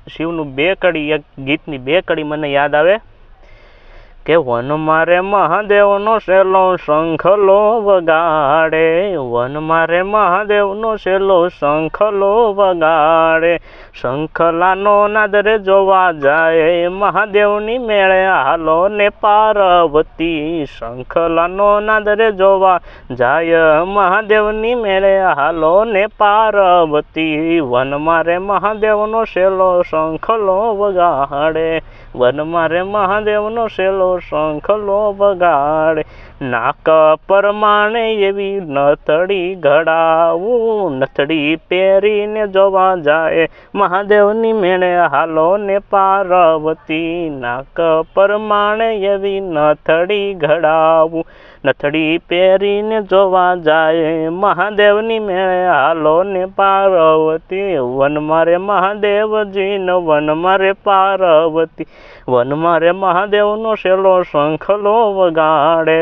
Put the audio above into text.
શિવનું બે કડી, એક ગીતની બે કડી મને યાદ આવે કે વન મારે મહાદેવનો શેલો શંખલો વગાડે, વન મારે મહાદેવનો શેલો શંખલો વગાડે, શંખલાનો નાદ રે જોવા જાય મહાદેવની મેળે હાલો ને પાર્વતી, શંખલાનો નાદ રે જોવા જાય મહાદેવની મેળે હાલો ને પાર્વતી, વન મારે મહાદેવનો શેલો શંખલો વગાડે, વન મારે મહાદેવનો શેલો શંખલો વગાડે, નાક પરમાણે એવી નથડી ઘડાવું, નથડી પહેરીને જોવા જાય મહાદેવની મેળે હાલો ને પાર્વતી, નાક પરમાણે એવી નથડી ઘડાવું, નથડી પહેરીને જોવા જાય મહાદેવની મેળે હાલો ને પાર્વતી, વન મારે મહાદેવજીનો વન મારે પાર્વતી, વન મારે મહાદેવનો શેલો શંખલો વગાડે।